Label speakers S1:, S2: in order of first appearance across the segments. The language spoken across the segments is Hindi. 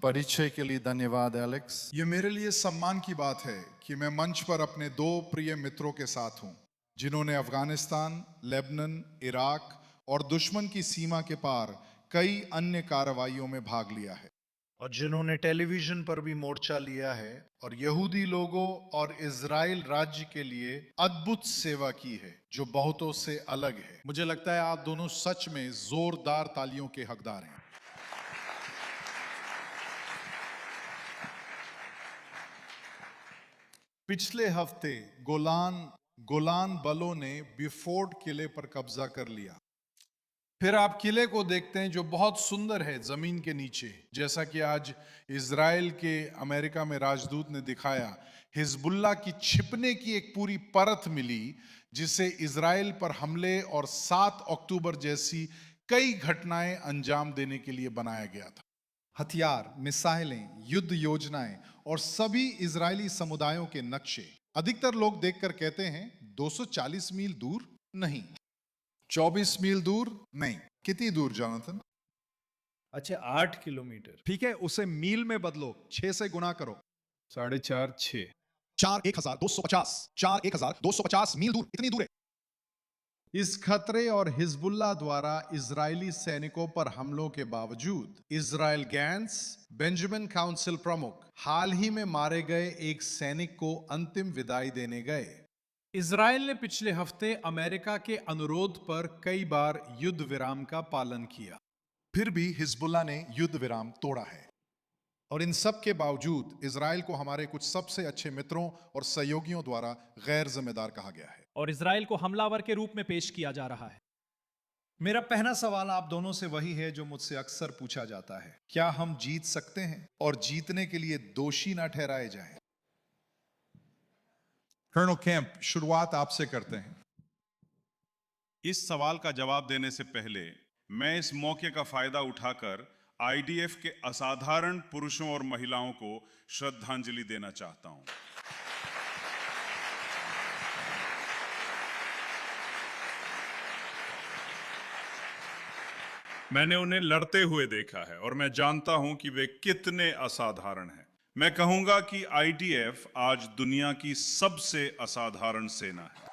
S1: परिचय के लिए धन्यवाद एलेक्स।
S2: ये मेरे लिए सम्मान की बात है कि मैं मंच पर अपने दो प्रिय मित्रों के साथ हूं, जिन्होंने अफगानिस्तान, लेबनान, इराक और दुश्मन की सीमा के पार कई अन्य कार्रवाइयों में भाग लिया है और जिन्होंने टेलीविजन पर भी मोर्चा लिया है और यहूदी लोगों और इजराइल राज्य के लिए अद्भुत सेवा की है जो बहुतों से अलग है। मुझे लगता है आप दोनों सच में जोरदार तालियों के हकदार हैं। पिछले हफ्ते गोलान बलों ने बिफोर्ड किले पर कब्जा कर लिया। फिर आप किले को देखते हैं जो बहुत सुंदर है जमीन के नीचे, जैसा कि आज इजराइल के अमेरिका में राजदूत ने दिखाया। हिजबुल्लाह की छिपने की एक पूरी परत मिली जिसे इजराइल पर हमले और 7 अक्टूबर जैसी कई घटनाएं अंजाम देने के लिए बनाया गया था। हथियार, मिसाइलें, युद्ध योजनाएं और सभी इजरायली समुदायों के नक्शे। अधिकतर लोग देखकर कहते हैं 240 मील दूर नहीं, 24 मील दूर नहीं। कितनी दूर जोनाथन?
S3: अच्छा, 8 किलोमीटर।
S2: ठीक है, उसे मील में बदलो, 6 से गुना करो।
S3: 4.5 6।
S2: 4 1250 मील दूर, इतनी दूर है। इस खतरे और हिजबुल्लाह द्वारा इजरायली सैनिकों पर हमलों के बावजूद इजराइल गैंस, बेंजामिन काउंसिल प्रमुख, हाल ही में मारे गए एक सैनिक को अंतिम विदाई देने गए। इजराइल ने पिछले हफ्ते अमेरिका के अनुरोध पर कई बार युद्ध विराम का पालन किया, फिर भी हिजबुल्लाह ने युद्ध विराम तोड़ा है। और इन सब के बावजूद इजराइल को हमारे कुछ सबसे अच्छे मित्रों और सहयोगियों द्वारा गैर जिम्मेदार कहा गया है
S4: और इजराइल को हमलावर के रूप में पेश किया जा रहा है।
S2: मेरा पहला सवाल आप दोनों से वही है जो मुझसे अक्सर पूछा जाता है, क्या हम जीत सकते हैं और जीतने के लिए दोषी ना ठहराए जाएं? कर्नल कैंप, शुरुआत आपसे करते हैं।
S5: इस सवाल का जवाब देने से पहले मैं इस मौके का फायदा उठाकर आईडीएफ के असाधारण पुरुषों और महिलाओं को श्रद्धांजलि देना चाहता हूं। मैंने उन्हें लड़ते हुए देखा है और मैं जानता हूं कि वे कितने असाधारण हैं। मैं कहूंगा कि आईडीएफ आज दुनिया की सबसे असाधारण सेना है।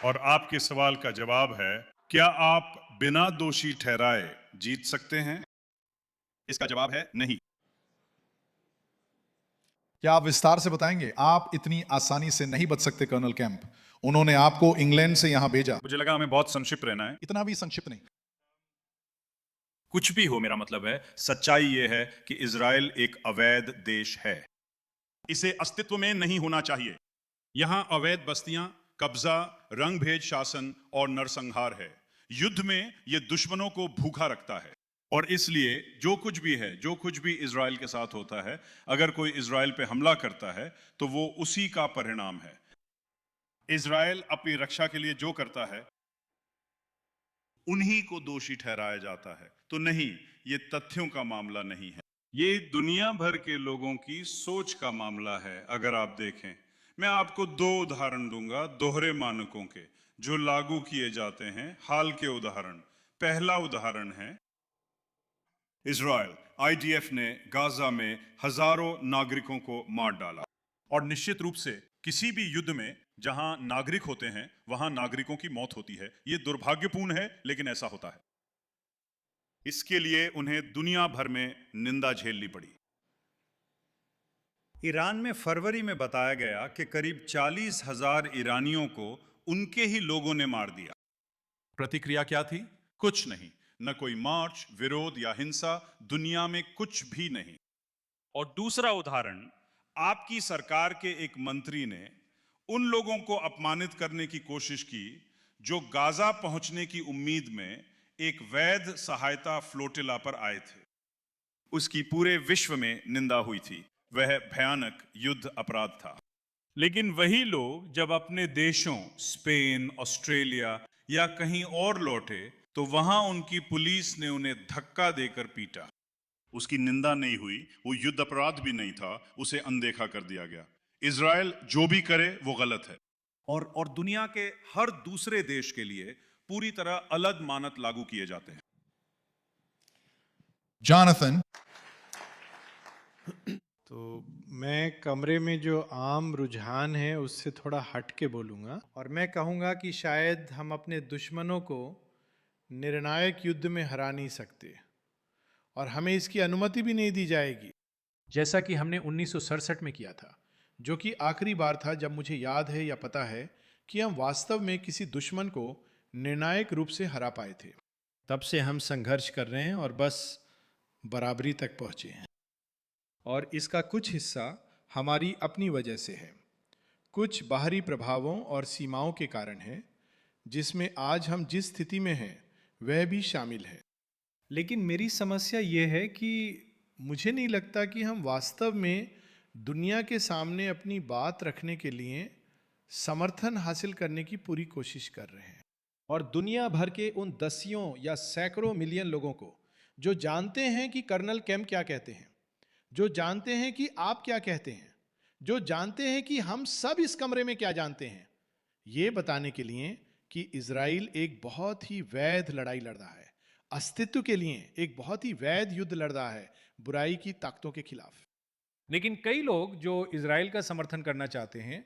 S5: और आपके सवाल का जवाब है, क्या आप बिना दोषी ठहराए जीत सकते हैं? इसका जवाब है नहीं।
S2: क्या आप विस्तार से बताएंगे? आप इतनी आसानी से नहीं बच सकते कर्नल कैंप। उन्होंने आपको इंग्लैंड से यहां भेजा।
S5: मुझे लगा हमें बहुत संक्षिप्त रहना है।
S2: इतना भी संक्षिप्त नहीं।
S5: कुछ भी हो, मेरा मतलब है, सच्चाई यह है कि इजराइल एक अवैध देश है। इसे अस्तित्व में नहीं होना चाहिए। यहां अवैध बस्तियां, कब्जा, रंगभेद शासन और नरसंहार है। युद्ध में यह दुश्मनों को भूखा रखता है और इसलिए जो कुछ भी इजराइल के साथ होता है, अगर कोई इजराइल पे हमला करता है तो वो उसी का परिणाम है। इजराइल अपनी रक्षा के लिए जो करता है उन्हीं को दोषी ठहराया जाता है। तो नहीं, ये तथ्यों का मामला नहीं है, ये दुनिया भर के लोगों की सोच का मामला है। अगर आप देखें, मैं आपको 2 उदाहरण दूंगा दोहरे मानकों के जो लागू किए जाते हैं, हाल के उदाहरण। पहला उदाहरण है, इजराइल आईडीएफ ने गाजा में हजारों नागरिकों को मार डाला और निश्चित रूप से किसी भी युद्ध में जहां नागरिक होते हैं वहां नागरिकों की मौत होती है। यह दुर्भाग्यपूर्ण है, लेकिन ऐसा होता है। इसके लिए उन्हें दुनिया भर में निंदा झेलनी पड़ी। ईरान में फरवरी में बताया गया कि करीब 40,000 ईरानियों को उनके ही लोगों ने मार दिया। प्रतिक्रिया क्या थी? कुछ नहीं, न कोई मार्च, विरोध या हिंसा, दुनिया में कुछ भी नहीं। और दूसरा उदाहरण, आपकी सरकार के एक मंत्री ने उन लोगों को अपमानित करने की कोशिश की जो गाजा पहुंचने की उम्मीद में एक वैध सहायता फ्लोटिला पर आए थे। उसकी पूरे विश्व में निंदा हुई थी। वह भयानक युद्ध अपराध था। लेकिन वही लोग जब अपने देशों स्पेन, ऑस्ट्रेलिया या कहीं और लौटे तो वहां उनकी पुलिस ने उन्हें धक्का देकर पीटा। उसकी निंदा नहीं हुई, वो युद्ध अपराध भी नहीं था, उसे अनदेखा कर दिया गया। इजराइल जो भी करे वो गलत है। और दुनिया के हर दूसरे देश के लिए पूरी तरह अलग मानक लागू किए जाते हैं।
S1: Jonathan,
S3: तो मैं कमरे में जो आम रुझान है उससे थोड़ा हट के बोलूँगा और मैं कहूँगा कि शायद हम अपने दुश्मनों को निर्णायक युद्ध में हरा नहीं सकते और हमें इसकी अनुमति भी नहीं दी जाएगी,
S4: जैसा कि हमने 1967 में किया था।
S3: जो कि आखिरी बार था जब मुझे याद है या पता है कि हम वास्तव में किसी दुश्मन को निर्णायक रूप से हरा पाए थे। तब से हम संघर्ष कर रहे हैं और बस बराबरी तक पहुंचे हैं और इसका कुछ हिस्सा हमारी अपनी वजह से है, कुछ बाहरी प्रभावों और सीमाओं के कारण है, जिसमें आज हम जिस स्थिति में हैं वह भी शामिल है। लेकिन मेरी समस्या ये है कि मुझे नहीं लगता कि हम वास्तव में दुनिया के सामने अपनी बात रखने के लिए समर्थन हासिल करने की पूरी कोशिश कर रहे हैं। और दुनिया भर के उन दसियों या सैकड़ों मिलियन लोगों को जो जानते हैं कि कर्नल कैम्प क्या कहते हैं, जो जानते हैं कि आप क्या कहते हैं, जो जानते हैं कि हम सब इस कमरे में क्या जानते हैं, ये बताने के लिए कि इजराइल एक बहुत ही वैध लड़ाई लड़ रहा है, अस्तित्व के लिए एक बहुत ही वैध युद्ध लड़ रहा है बुराई की ताकतों के खिलाफ। लेकिन कई लोग जो इजराइल का समर्थन करना चाहते हैं,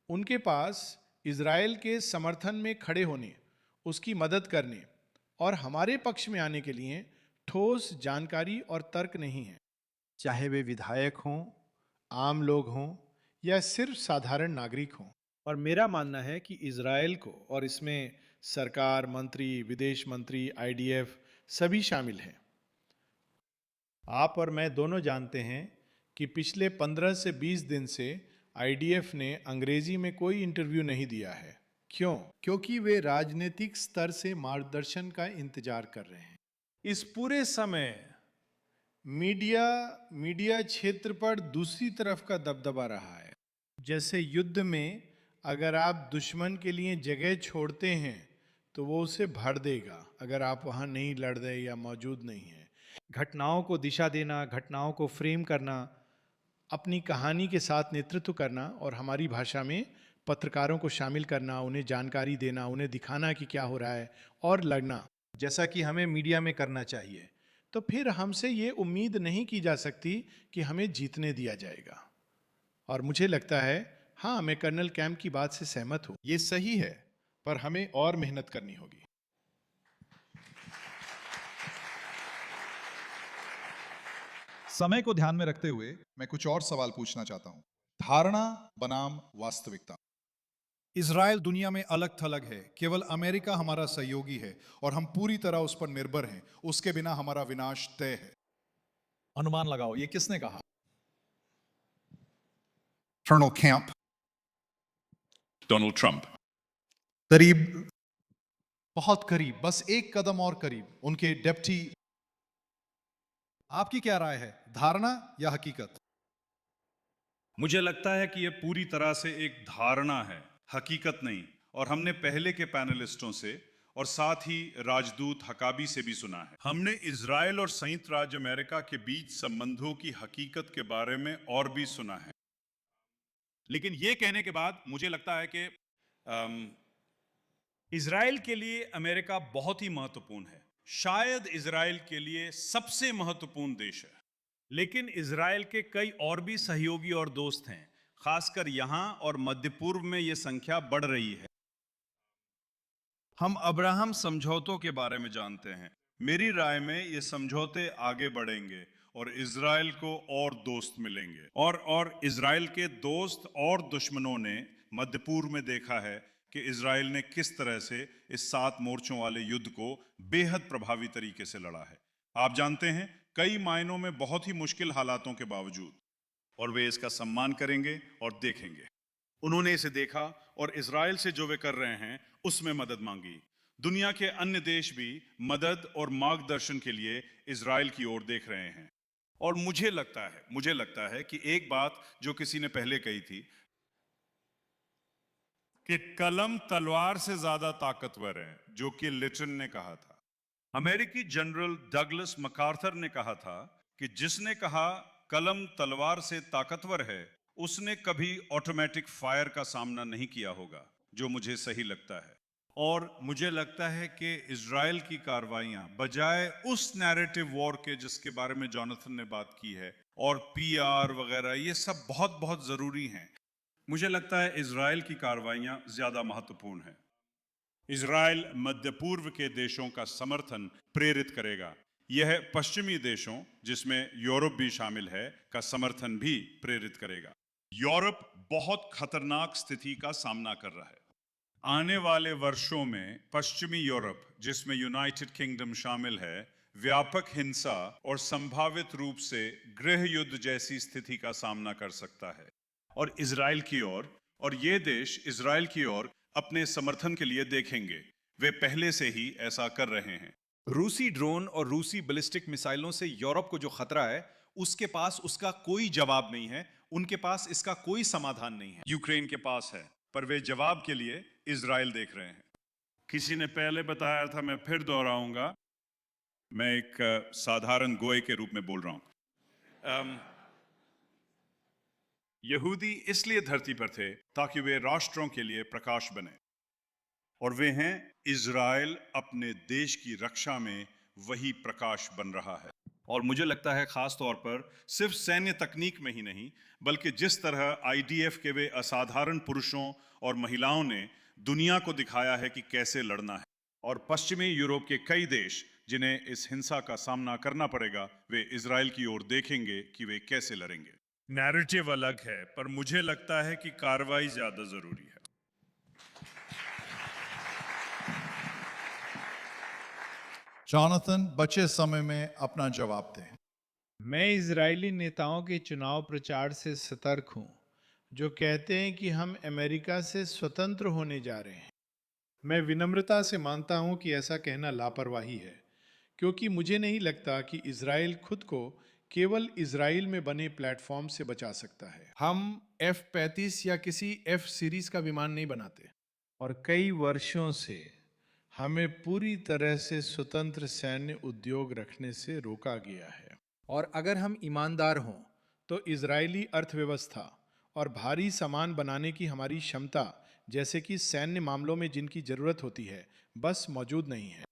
S3: उनके पास इजराइल के समर्थन में खड़े होने, उसकी मदद करने और हमारे पक्ष में आने के लिए ठोस जानकारी और तर्क नहीं है, चाहे वे विधायक हों, आम लोग हों या सिर्फ साधारण नागरिक हों। और मेरा मानना है कि इजराइल को, और इसमें सरकार, मंत्री, विदेश मंत्री, आईडीएफ सभी शामिल हैं। आप और मैं दोनों जानते हैं कि पिछले 15 से 20 दिन से आईडीएफ ने अंग्रेजी में कोई इंटरव्यू नहीं दिया है। क्यों? क्योंकि वे राजनीतिक स्तर से मार्गदर्शन का इंतजार कर रहे हैं। इस पूरे समय मीडिया क्षेत्र पर दूसरी तरफ का दबदबा रहा है। जैसे युद्ध में अगर आप दुश्मन के लिए जगह छोड़ते हैं तो वो उसे भर देगा अगर आप वहाँ नहीं लड़ रहे या मौजूद नहीं हैं। घटनाओं को दिशा देना, घटनाओं को फ्रेम करना, अपनी कहानी के साथ नेतृत्व करना और हमारी भाषा में पत्रकारों को शामिल करना, उन्हें जानकारी देना, उन्हें दिखाना कि क्या हो रहा है और लड़ना, जैसा कि हमें मीडिया में करना चाहिए, तो फिर हमसे ये उम्मीद नहीं की जा सकती कि हमें जीतने दिया जाएगा। और मुझे लगता है, हाँ, मैं कर्नल कैम्प की बात से सहमत हूँ, ये सही है, पर हमें और मेहनत करनी होगी।
S1: समय को ध्यान में रखते हुए मैं कुछ और सवाल पूछना चाहता हूं। धारणा बनाम वास्तविकता। इजराइल दुनिया में अलग थलग है, केवल अमेरिका हमारा सहयोगी है और हम पूरी तरह उस पर निर्भर हैं। उसके बिना हमारा विनाश तय है। अनुमान लगाओ, ये किसने कहा? Colonel camp.
S5: Donald Trump.
S1: करीब, बहुत करीब, बस एक कदम और करीब उनके डेप्टी। आपकी क्या राय है, धारणा या हकीकत?
S5: मुझे लगता है कि यह पूरी तरह से एक धारणा है, हकीकत नहीं। और हमने पहले के पैनलिस्टों से और साथ ही राजदूत हकाबी से भी सुना है। हमने इजराइल और संयुक्त राज्य अमेरिका के बीच संबंधों की हकीकत के बारे में और भी सुना है। लेकिन यह कहने के बाद मुझे लगता है कि इजराइल के लिए अमेरिका बहुत ही महत्वपूर्ण है, शायद इजराइल के लिए सबसे महत्वपूर्ण देश है। लेकिन इजराइल के कई और भी सहयोगी और दोस्त हैं, खासकर यहां और मध्य पूर्व में यह संख्या बढ़ रही है। हम अब्राहम समझौतों के बारे में जानते हैं। मेरी राय में ये समझौते आगे बढ़ेंगे और इजराइल को और दोस्त मिलेंगे। और इजराइल के दोस्त और दुश्मनों ने मध्य पूर्व में देखा है कि इजराइल ने किस तरह से इस 7 मोर्चों वाले युद्ध को बेहद प्रभावी तरीके से लड़ा है। आप जानते हैं, कई मायनों में बहुत ही मुश्किल हालातों के बावजूद, और वे इसका सम्मान करेंगे और देखेंगे। उन्होंने इसे देखा और इजराइल से जो वे कर रहे हैं उसमें मदद मांगी। दुनिया के अन्य देश भी मदद और मार्गदर्शन के लिए इजराइल की ओर देख रहे हैं। और मुझे लगता है कि एक बात जो किसी ने पहले कही थी कि कलम तलवार से ज्यादा ताकतवर है, जो कि लिटन ने कहा था। अमेरिकी जनरल डगलस मैकार्थर ने कहा था कि जिसने कहा कलम तलवार से ताकतवर है, उसने कभी ऑटोमेटिक फायर का सामना नहीं किया होगा, जो मुझे सही लगता है। और मुझे लगता है कि इजराइल की कार्रवाइयां बजाय उस नैरेटिव वॉर के जिसके बारे में जॉनथन ने बात की है और पीआर वगैरह, ये सब बहुत बहुत जरूरी हैं। मुझे लगता है इजराइल की कार्रवाइयां ज्यादा महत्वपूर्ण है। इजराइल मध्य पूर्व के देशों का समर्थन प्रेरित करेगा। यह पश्चिमी देशों, जिसमें यूरोप भी शामिल है, का समर्थन भी प्रेरित करेगा। यूरोप बहुत खतरनाक स्थिति का सामना कर रहा है। आने वाले वर्षों में पश्चिमी यूरोप, जिसमें यूनाइटेड किंगडम शामिल है, व्यापक हिंसा और संभावित रूप से गृह युद्ध जैसी स्थिति का सामना कर सकता है। और इजराइल की ओर, और ये देश इजराइल की ओर अपने समर्थन के लिए देखेंगे। वे पहले से ही ऐसा कर रहे हैं।
S6: रूसी ड्रोन और रूसी बैलिस्टिक मिसाइलों से यूरोप को जो खतरा है, उसके पास उसका कोई जवाब नहीं है। उनके पास इसका कोई समाधान नहीं है।
S5: यूक्रेन के पास है, पर वे जवाब के लिए इजराइल देख रहे हैं। किसी ने पहले बताया था, मैं फिर दोहराऊंगा, मैं एक साधारण गोए के रूप में बोल रहा हूं। यहूदी इसलिए धरती पर थे ताकि वे राष्ट्रों के लिए प्रकाश बने, और वे हैं। इजराइल अपने देश की रक्षा में वही प्रकाश बन रहा है। और मुझे लगता है खास तौर पर सिर्फ सैन्य तकनीक में ही नहीं, बल्कि जिस तरह आईडीएफ के वे असाधारण पुरुषों और महिलाओं ने दुनिया को दिखाया है कि कैसे लड़ना है। और पश्चिमी यूरोप के कई देश जिन्हें इस हिंसा का सामना करना पड़ेगा, वे इजराइल की ओर देखेंगे कि वे कैसे लड़ेंगे। नैरेटिव अलग है, पर मुझे लगता है कि कार्रवाई ज्यादा जरूरी है।
S2: जॉनथन, बचे समय में अपना जवाब दें।
S3: मैं इजरायली नेताओं के चुनाव प्रचार से सतर्क हूं, जो कहते हैं कि हम अमेरिका से स्वतंत्र होने जा रहे हैं। मैं विनम्रता से मानता हूं कि ऐसा कहना लापरवाही है, क्योंकि मुझे नहीं लगता कि इजराइल खुद को केवल इजराइल में बने प्लेटफॉर्म से बचा सकता है। हम F-35 या किसी F सीरीज का विमान नहीं बनाते, और कई वर्षों से हमें पूरी तरह से स्वतंत्र सैन्य उद्योग रखने से रोका गया है। और अगर हम ईमानदार हों तो इजरायली अर्थव्यवस्था और भारी सामान बनाने की हमारी क्षमता, जैसे कि सैन्य मामलों में जिनकी जरूरत होती है, बस मौजूद नहीं है।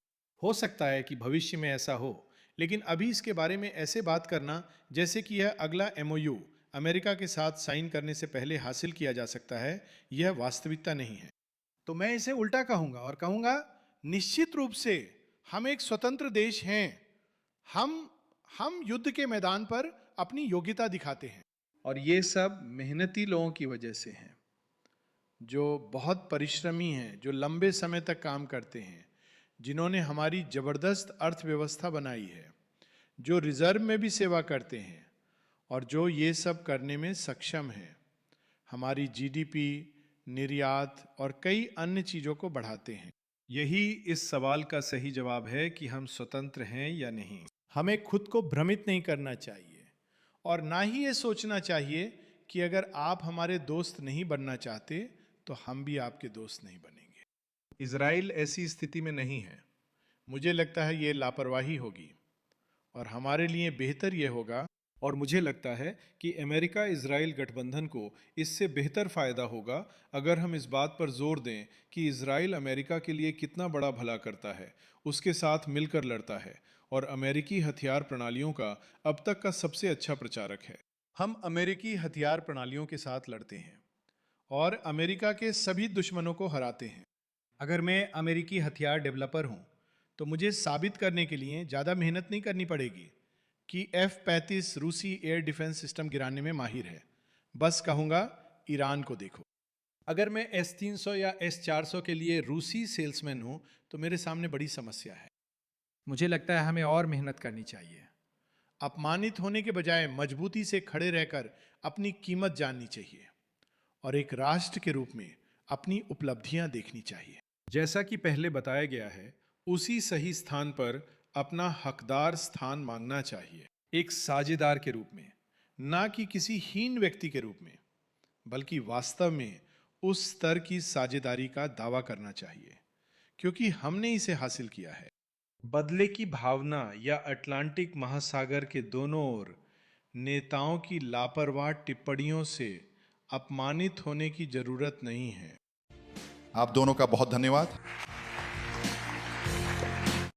S3: हो सकता है कि भविष्य में ऐसा हो, लेकिन अभी इसके बारे में ऐसे बात करना जैसे कि यह अगला MOU अमेरिका के साथ साइन करने से पहले हासिल किया जा सकता है, यह वास्तविकता नहीं है। तो मैं इसे उल्टा कहूंगा और कहूंगा, निश्चित रूप से हम एक स्वतंत्र देश हैं। हम युद्ध के मैदान पर अपनी योग्यता दिखाते हैं, और ये सब मेहनती लोगों की वजह से हैं, जो बहुत परिश्रमी हैं, जो लंबे समय तक काम करते हैं, जिन्होंने हमारी जबरदस्त अर्थव्यवस्था बनाई है, जो रिजर्व में भी सेवा करते हैं, और जो ये सब करने में सक्षम हैं। हमारी GDP, निर्यात और कई अन्य चीजों को बढ़ाते हैं।
S6: यही इस सवाल का सही जवाब है कि हम स्वतंत्र हैं या नहीं।
S3: हमें खुद को भ्रमित नहीं करना चाहिए, और ना ही ये सोचना चाहिए कि अगर आप हमारे दोस्त नहीं बनना चाहते तो हम भी आपके दोस्त नहीं बनेंगे। इजराइल ऐसी स्थिति में नहीं है। मुझे लगता है ये लापरवाही होगी, और हमारे लिए बेहतर ये होगा,
S6: और मुझे लगता है कि अमेरिका इजराइल गठबंधन को इससे बेहतर फायदा होगा अगर हम इस बात पर जोर दें कि इजराइल अमेरिका के लिए कितना बड़ा भला करता है, उसके साथ मिलकर लड़ता है, और अमेरिकी हथियार प्रणालियों का अब तक का सबसे अच्छा प्रचारक है। हम अमेरिकी हथियार प्रणालियों के साथ लड़ते हैं और अमेरिका के सभी दुश्मनों को हराते हैं।
S4: अगर मैं अमेरिकी हथियार डेवलपर हूं
S3: तो मुझे साबित करने के लिए ज़्यादा मेहनत नहीं करनी पड़ेगी कि F-35 रूसी एयर डिफेंस सिस्टम गिराने में माहिर है। बस कहूँगा, ईरान को देखो। अगर मैं S-300 या S-400 के लिए रूसी सेल्समैन हूँ तो मेरे सामने बड़ी समस्या है।
S4: मुझे लगता है हमें और मेहनत करनी चाहिए।
S3: अपमानित होने के बजाय मजबूती से खड़े रहकर अपनी कीमत जाननी चाहिए, और एक राष्ट्र के रूप में अपनी उपलब्धियां देखनी चाहिए।
S6: जैसा कि पहले बताया गया है,
S3: उसी सही स्थान पर अपना हकदार स्थान मांगना चाहिए,
S6: एक साझेदार के रूप में,
S3: ना कि किसी हीन व्यक्ति के रूप में, बल्कि वास्तव में उस स्तर की साझेदारी का दावा करना चाहिए, क्योंकि हमने इसे हासिल किया है। बदले की भावना या अटलांटिक महासागर के दोनों ओर नेताओं की लापरवाह टिप्पणियों से अपमानित होने की जरूरत नहीं है।
S1: आप दोनों का बहुत धन्यवाद।